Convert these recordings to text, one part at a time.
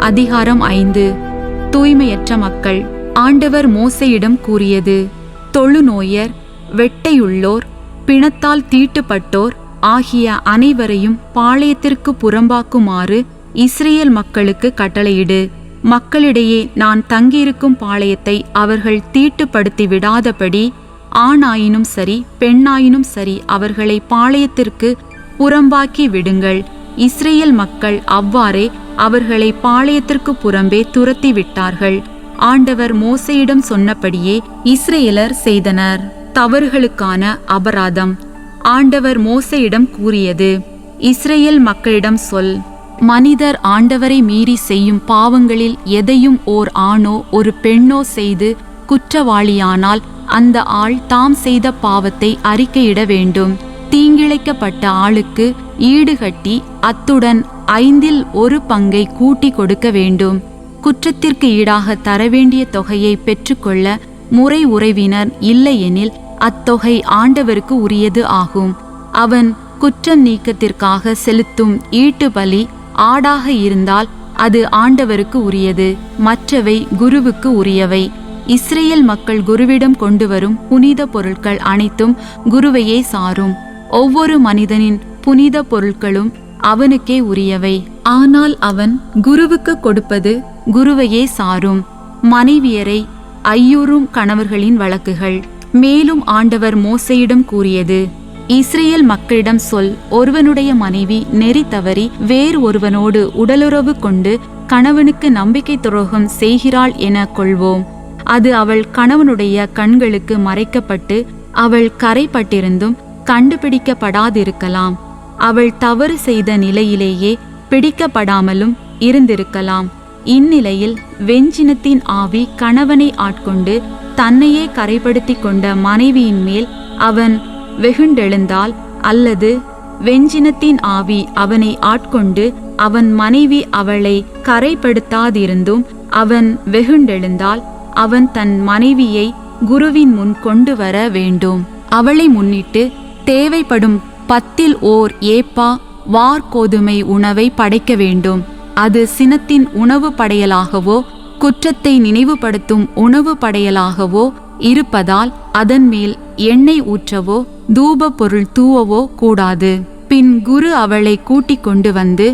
அதிகாரம் 5. தூய்மையற்ற மக்கள். ஆண்டவர் மோசேயிடம் கூறியது: தொழுநோயர், வெட்டையுள்ளோர், பிணத்தால் தீட்டுப்பட்டோர் ஆகிய அனைவரையும் பாளையத்திற்கு புறம்பாக்குமாறு இஸ்ரேல் மக்களுக்கு கட்டளையிடு. மக்களிடையே நான் தங்கியிருக்கும் பாளையத்தை அவர்கள் தீட்டுப்படுத்தி விடாதபடி ஆணாயினும் சரி பெண்ணாயினும் சரி அவர்களை பாளையத்திற்கு புறம்பாக்கி விடுங்கள். இஸ்ரேல் மக்கள் அவ்வாறே அவர்களை பாளையத்திற்கு புறம்பே துரத்தி விட்டார்கள். ஆண்டவர் மோசேயிடம் சொன்னபடியே இஸ்ரேலர் செய்தனர். தவறுகளுக்கான அபராதம். ஆண்டவர் மோசேயிடம் கூறியது: இஸ்ரேல் மக்களிடம் சொல், மனிதர் ஆண்டவரை மீறி செய்யும் பாவங்களில் எதையும் ஓர் ஆணோ ஒரு பெண்ணோ செய்து குற்றவாளியானால் அந்த ஆள் தாம் செய்த பாவத்தை அறிக்கையிட வேண்டும். தீங்கிழைக்கப்பட்ட ஆளுக்கு ஈடுகட்டி அத்துடன் 1/5 பங்கை கூட்டி கொடுக்க வேண்டும். குற்றத்திற்கு ஈடாக தரவேண்டிய தொகையை பெற்றுக்கொள்ள முறை உறவினர் இல்லையெனில் அத்தொகை ஆண்டவருக்கு உரியது ஆகும். அவன் குற்றம் நீக்கத்திற்காக செலுத்தும் ஈட்டுபலி ஆடாக இருந்தால் அது ஆண்டவருக்கு உரியது, மற்றவை குருவுக்கு உரியவை. இஸ்ரேல் மக்கள் குருவிடம் கொண்டு வரும் புனித பொருட்கள் அனைத்தும் குருவையே சாரும். ஒவ்வொரு மனிதனின் புனித பொருட்களும் அவனுக்கே உரியவை, ஆனால் அவன் குருவுக்கு கொடுப்பது குருவையே சாரும். மனைவியரை ஐயுறும் கணவர்களின் வழக்குகள். மேலும் ஆண்டவர் மோசேயிடம் கூறியது: இஸ்ரேல் மக்களிடம் சொல், ஒருவனுடைய மனைவி நெறி தவறி வேறு ஒருவனோடு உடலுறவு கொண்டு கணவனுக்கு நம்பிக்கை துரோகம் செய்கிறாள் என கொள்வோம். அது அவள் கணவனுடைய கண்களுக்கு மறைக்கப்பட்டு அவள் கரைப்பட்டிருந்தும் கண்டுபிடிக்கப்படாதிருக்கலாம். அவள் தவறு செய்த நிலையிலேயே பிடிக்கப்படாமலும் இருந்திருக்கலாம். இந்நிலையில் வெஞ்சினத்தின் ஆவி கணவனை ஆட்கொண்டு தன்னையே கரைப்படுத்தி கொண்ட மனைவியின் மேல் அவன் வெகுண்டெழுந்தால், அல்லது வெஞ்சினத்தின் ஆவி அவனை ஆட்கொண்டு அவன் மனைவி அவளை கரைப்படுத்தாதிருந்தும் அவன் வெகுண்டெழுந்தால், அவன் தன் மனைவியை குருவின் முன் கொண்டு வர வேண்டும். அவளை முன்னிட்டு தேவைப்படும் 10 ஏப்பா வார்கோதுமை உணவை படைக்க வேண்டும். அது சினத்தின் உணவு படையலாகவோ குற்றத்தை நினைவுபடுத்தும் உணவு படையலாகவோ இருப்பதால் அதன் மேல் எண்ணெய் ஊற்றவோ தூப பொருள் தூவவோ கூடாது. பின் குரு அவளை கூட்டிக் கொண்டு வந்து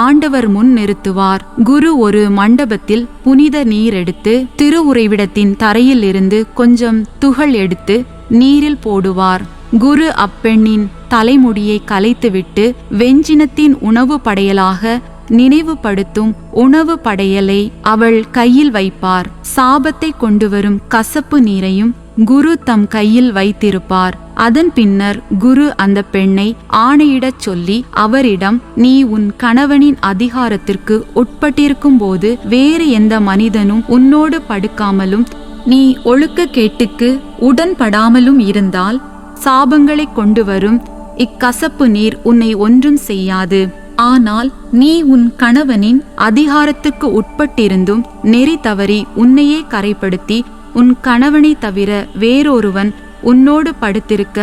ஆண்டவர் முன் நிறுத்துவார். குரு ஒரு மண்டபத்தில் புனித நீர் எடுத்து திருவுறைவிடத்தின் தரையில் இருந்து கொஞ்சம் துகள் எடுத்து நீரில் போடுவார். குரு அப்பெண்ணின் தலைமுடியை கலைத்துவிட்டு வெஞ்சினத்தின் உணவு படையலாக நினைவுபடுத்தும் உணவு படையலை அவள் கையில் வைப்பார். சாபத்தை கொண்டு வரும் கசப்பு நீரையும் குரு தம் கையில் வைத்திருப்பார். அதன் பின்னர் குரு அந்த பெண்ணை ஆணையிடச் சொல்லி அவரிடம், நீ உன் கணவனின் அதிகாரத்திற்கு உட்பட்டிருக்கும் போது வேறு எந்த மனிதனும் உன்னோடு படுக்காமலும் நீ ஒழுக்க கேட்டுக்கு உடன்படாமலும் இருந்தால் சாபங்களை கொண்டு வரும் இக்கசப்பு நீர் உன்னை ஒன்றும் செய்யாது. ஆனால் நீ உன் கணவனின் அதிகாரத்துக்கு உட்பட்டிருந்தும் நெறி தவறி உன்னையே கரைப்படுத்தி உன் கணவனை தவிர வேறொருவன் உன்னோடு படுத்திருக்க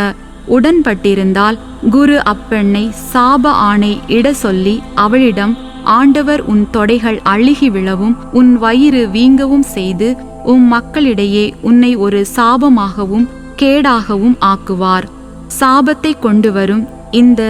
உடன்பட்டிருந்தால் குரு அப்பெண்ணை சாப ஆணை இட சொல்லி அவளிடம், ஆண்டவர் உன் தொடைகள் அழுகி விழவும் உன் வயிறு வீங்கவும் செய்து மக்களிடையே உன்னை ஒரு சாபமாகவும் கேடாகவும் ஆக்குவார். சாபத்தை கொண்டு வரும் இந்த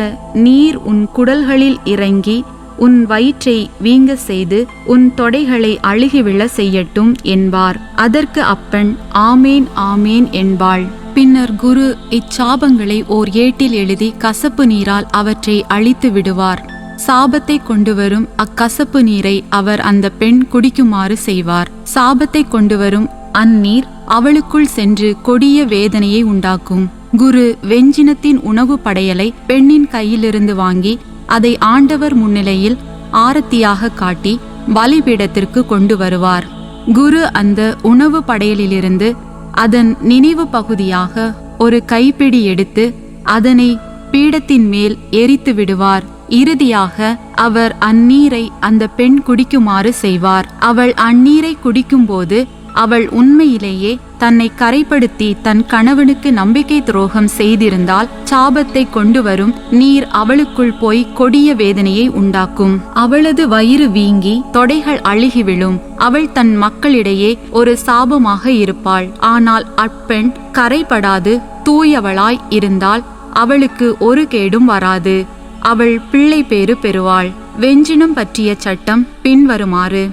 நீர் உன் குடல்களில் இறங்கி உன் வயிற்றை வீங்க செய்து உன் தொடைகளை அழுகிவிழ செய்யட்டும் என்பார். அதற்கு அப்பெண் ஆமேன் ஆமேன் என்பாள். பின்னர் குரு இச்சாபங்களை ஓர் ஏட்டில் எழுதி கசப்பு நீரால் அவற்றை அழித்து விடுவார். சாபத்தை கொண்டு வரும் அக்கசப்பு நீரை அவர் அந்த பெண் குடிக்குமாறு செய்வார். சாபத்தை கொண்டு வரும் அந்நீர் அவளுக்குள் சென்று கொடிய வேதனையை உண்டாக்கும். குரு வெஞ்சினத்தின் உணவு படையலை பெண்ணின் கையிலிருந்து வாங்கி அதை ஆண்டவர் முன்னிலையில் ஆரத்தியாக காட்டி பலிபீடத்திற்கு கொண்டு வருவார். குரு அந்த உணவு படையலிலிருந்து அதன் நினைவு பகுதியாக ஒரு கைப்பிடி எடுத்து அதனை பீடத்தின் மேல் எரித்து விடுவார். இறுதியாக அவர் அந்நீரை அந்த பெண் குடிக்குமாறு செய்வார். அவள் அந்நீரை குடிக்கும்போது அவள் உண்மையிலேயே தன்னை கரைப்படுத்தி தன் கணவனுக்கு நம்பிக்கை துரோகம் செய்திருந்தால் சாபத்தை கொண்டு வரும் நீர் அவளுக்குள் போய் கொடிய வேதனையை உண்டாக்கும். அவளது வயிறு வீங்கி தொடைகள் அழுகி விழும். அவள் தன் மக்களிடையே ஒரு சாபமாக இருப்பாள். ஆனால் அப்பெண் கரைபடாது தூயவளாய் இருந்தால் அவளுக்கு ஒரு கேடும் வராது. அவள் பிள்ளை பேறு பெறுவாள். வெஞ்சினம் பற்றிய சட்டம் பின்வருமாறு: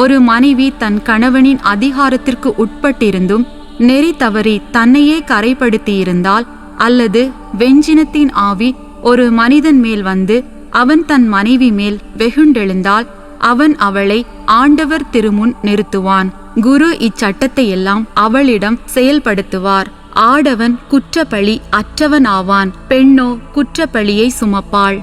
ஒரு மனைவி தன் கணவனின் அதிகாரத்திற்கு உட்பட்டிருந்தும் நெறி தவறி தன்னையே கரைப்படுத்தியிருந்தால், அல்லது வெஞ்சினத்தின் ஆவி ஒரு மனிதன் மேல் வந்து அவன் தன் மனைவி மேல் வெகுண்டெழுந்தால், அவன் அவளை ஆண்டவர் திருமுன் நிறுத்துவான். குரு இச்சட்டத்தையெல்லாம் அவளிடம் செயல்படுத்துவார். ஆடவன் குற்றப்பழி அற்றவனாவான், பெண்ணோ குற்றப்பழியை சுமப்பாள்.